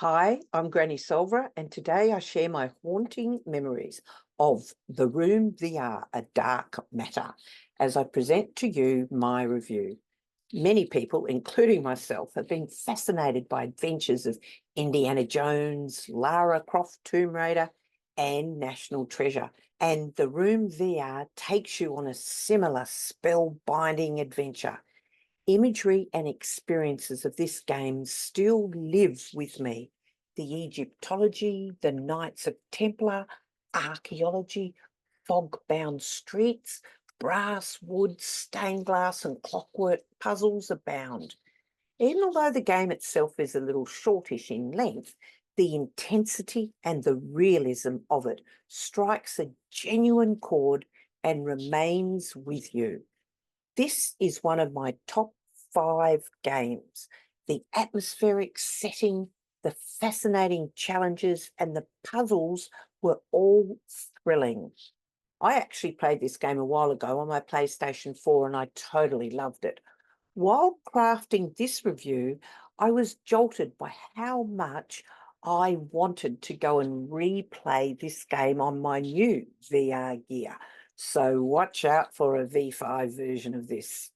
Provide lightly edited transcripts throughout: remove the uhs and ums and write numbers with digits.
Hi, I'm Grannie SolVRa, and today I share my haunting memories of The Room VR, A Dark Matter, as I present to you my review. Many people, including myself, have been fascinated by adventures of Indiana Jones, Lara Croft Tomb Raider, and National Treasure. And The Room VR takes you on a similar spellbinding adventure. Imagery and experiences of this game still live with me. The Egyptology, the Knights of Templar, archaeology, fog-bound streets, brass, wood, stained glass and clockwork puzzles abound. Even although the game itself is a little shortish in length, the intensity and the realism of it strikes a genuine chord and remains with you. This is one of my top 5 games. The atmospheric setting, the fascinating challenges, and the puzzles were all thrilling. I actually played this game a while ago on my PlayStation 4 and I totally loved it. While crafting this review, I was jolted by how much I wanted to go and replay this game on my new VR gear. So watch out for a V5 version of this.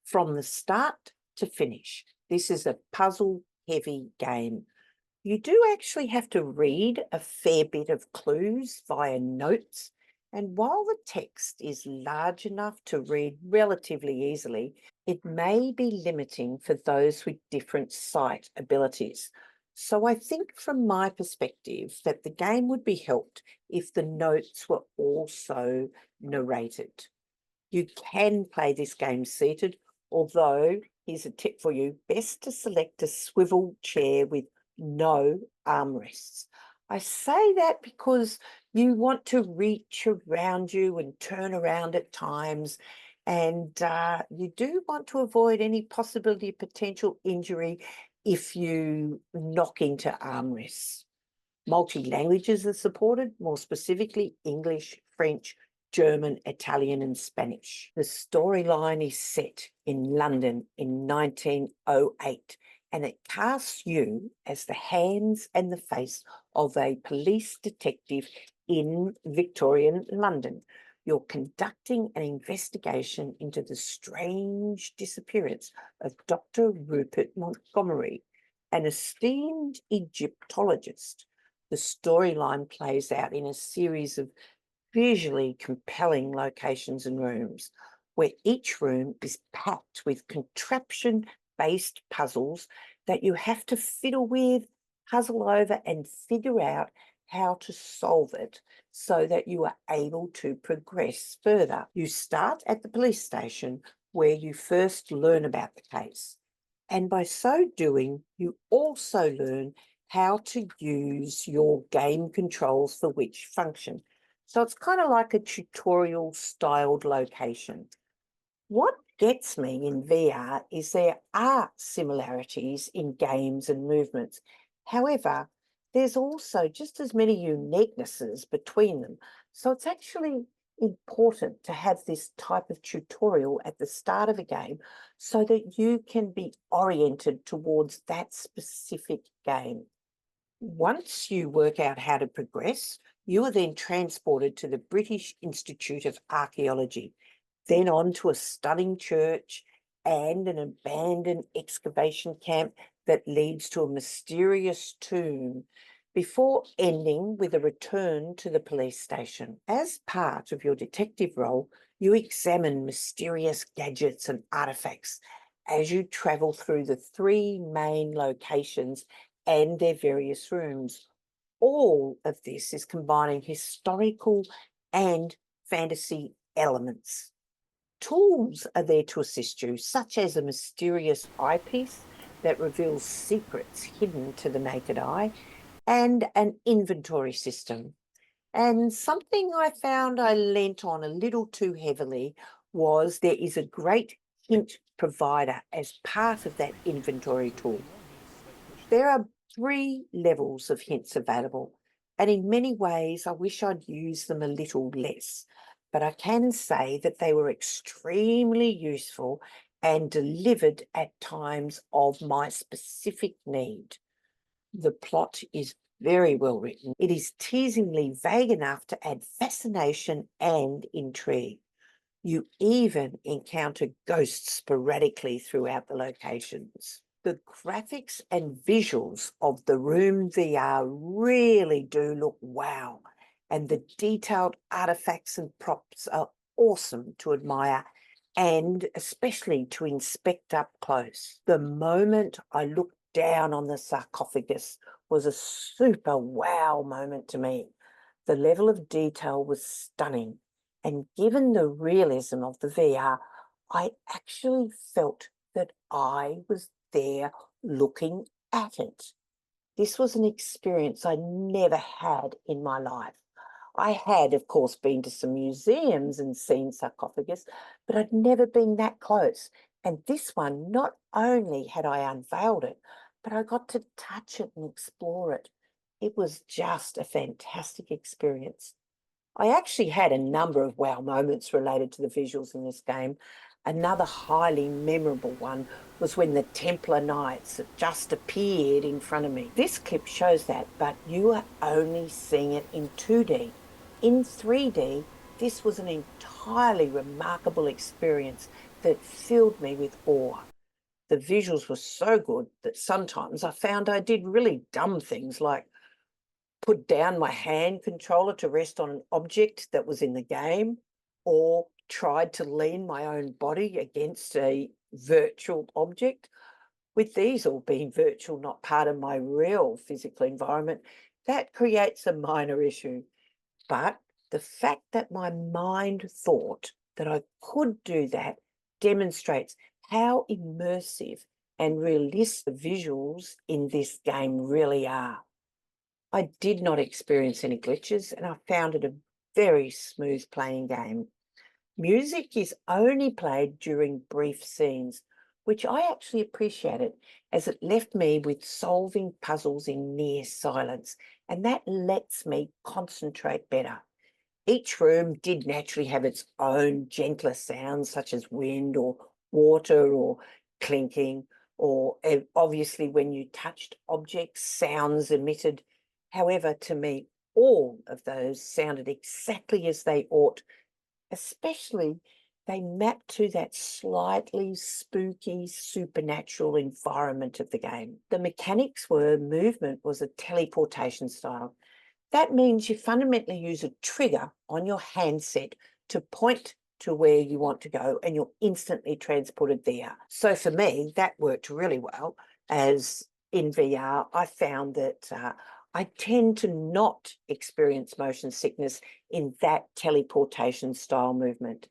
From the start to finish, this is a puzzle-heavy game. You do actually have to read a fair bit of clues via notes, and while the text is large enough to read relatively easily, it may be limiting for those with different sight abilities. So I think from my perspective that the game would be helped if the notes were also narrated. You can play this game seated, although here's a tip for you, best to select a swivel chair with no armrests. I say that because you want to reach around you and turn around at times, and you do want to avoid any possibility of potential injury if you knock into armrests. Multi-languages are supported, more specifically English, French, German, Italian, and Spanish. The storyline is set in London in 1908, and it casts you as the hands and the face of a police detective in Victorian London. You're conducting an investigation into the strange disappearance of Dr. Rupert Montgomery, an esteemed Egyptologist. The storyline plays out in a series of visually compelling locations and rooms, where each room is packed with contraption-based puzzles that you have to fiddle with, puzzle over, and figure out how to solve it so that you are able to progress further. You start at the police station where you first learn about the case. And by so doing, you also learn how to use your game controls for which function. So it's kind of like a tutorial styled location. What gets me in VR is there are similarities in games and movements. However, there's also just as many uniquenesses between them. So it's actually important to have this type of tutorial at the start of a game so that you can be oriented towards that specific game. Once you work out how to progress, you are then transported to the British Institute of Archaeology, then on to a stunning church and an abandoned excavation camp that leads to a mysterious tomb, before ending with a return to the police station. As part of your detective role, you examine mysterious gadgets and artifacts as you travel through the 3 main locations and their various rooms. All of this is combining historical and fantasy elements. Tools are there to assist you, such as a mysterious eyepiece that reveals secrets hidden to the naked eye, and an inventory system. And something I found I lent on a little too heavily was there is a great hint provider as part of that inventory tool. There are 3 levels of hints available, and in many ways I wish I'd used them a little less, but I can say that they were extremely useful and delivered at times of my specific need. The plot is very well written. It is teasingly vague enough to add fascination and intrigue. You even encounter ghosts sporadically throughout the locations. The graphics and visuals of the Room VR really do look wow, and the detailed artifacts and props are awesome to admire and especially to inspect up close. The moment I looked down on the sarcophagus was a super wow moment to me. The level of detail was stunning, and given the realism of the VR, I actually felt that I was there looking at it. This was an experience I never had in my life. I had, of course, been to some museums and seen sarcophagus, but I'd never been that close. And this one, not only had I unveiled it, but I got to touch it and explore it. It was just a fantastic experience. I actually had a number of wow moments related to the visuals in this game. Another highly memorable one was when the Templar Knights just appeared in front of me. This clip shows that, but you are only seeing it in 2D. In 3D, this was an entirely remarkable experience that filled me with awe. The visuals were so good that sometimes I found I did really dumb things like put down my hand controller to rest on an object that was in the game, or tried to lean my own body against a virtual object. With these all being virtual, not part of my real physical environment, that creates a minor issue. But the fact that my mind thought that I could do that demonstrates how immersive and realistic the visuals in this game really are. I did not experience any glitches, and I found it a very smooth playing game. Music is only played during brief scenes, which I actually appreciated, as it left me with solving puzzles in near silence, and that lets me concentrate better. Each room did naturally have its own gentler sounds, such as wind or water or clinking, or obviously when you touched objects, sounds emitted. However, to me, all of those sounded exactly as they ought, especially they map to that slightly spooky, supernatural environment of the game. The mechanics were movement was a teleportation style. That means you fundamentally use a trigger on your handset to point to where you want to go, and you're instantly transported there. So for me, that worked really well, as in VR, I found that I tend to not experience motion sickness in that teleportation style movement.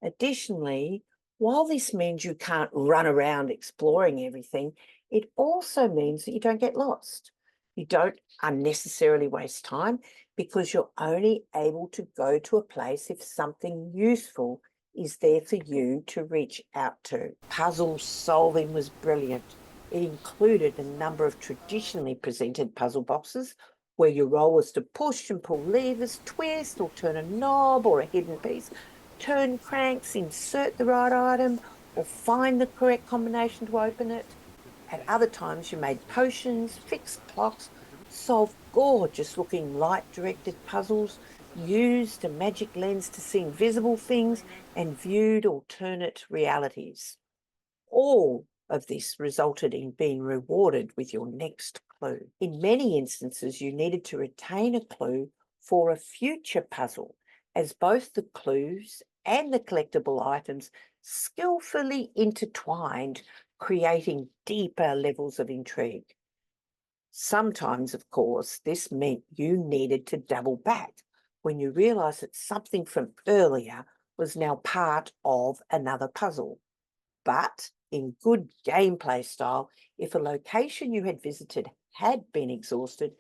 Additionally, while this means you can't run around exploring everything, it also means that you don't get lost. You don't unnecessarily waste time, because you're only able to go to a place if something useful is there for you to reach out to. Puzzle solving was brilliant. It included a number of traditionally presented puzzle boxes where your role was to push and pull levers, twist or turn a knob or a hidden piece, turn cranks, insert the right item, or find the correct combination to open it. At other times, you made potions, fixed clocks, solved gorgeous looking light directed puzzles, used a magic lens to see invisible things, and viewed alternate realities. All of this resulted in being rewarded with your next clue. In many instances, you needed to retain a clue for a future puzzle, as both the clues and the collectible items skillfully intertwined, creating deeper levels of intrigue. Sometimes, of course, this meant you needed to double back when you realised that something from earlier was now part of another puzzle. But in good gameplay style, if a location you had visited had been exhausted,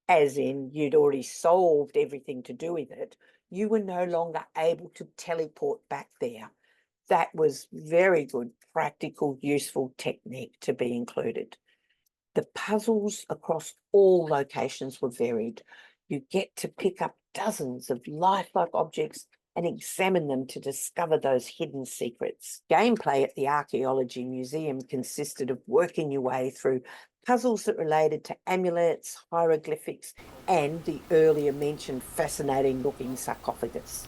as in you'd already solved everything to do with it, you were no longer able to teleport back there. That was very good, practical, useful technique to be included. The puzzles across all locations were varied. You get to pick up dozens of lifelike objects and examine them to discover those hidden secrets. Gameplay at the Archaeology Museum consisted of working your way through puzzles that related to amulets, hieroglyphics, and the earlier mentioned fascinating looking sarcophagus,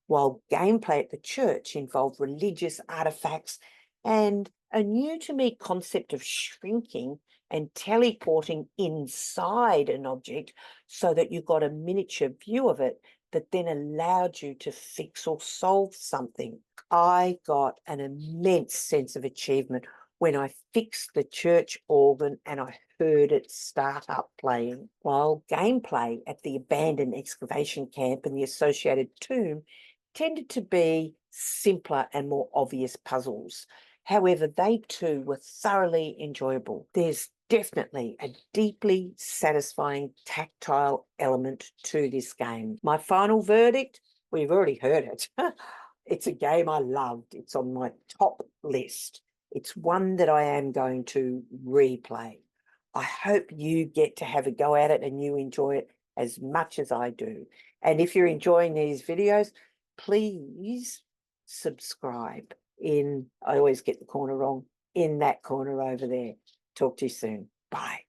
while gameplay at the church involved religious artifacts and a new to me concept of shrinking and teleporting inside an object so that you got a miniature view of it that then allowed you to fix or solve something. I got an immense sense of achievement when I fixed the church organ and I heard it start up playing, while gameplay at the abandoned excavation camp and the associated tomb tended to be simpler and more obvious puzzles. However, they too were thoroughly enjoyable. There's definitely a deeply satisfying tactile element to this game. My final verdict, we've already heard it. It's a game I loved. It's on my top list. It's one that I am going to replay. I hope you get to have a go at it and you enjoy it as much as I do. And if you're enjoying these videos, please subscribe I always get the corner wrong, in that corner over there. Talk to you soon. Bye.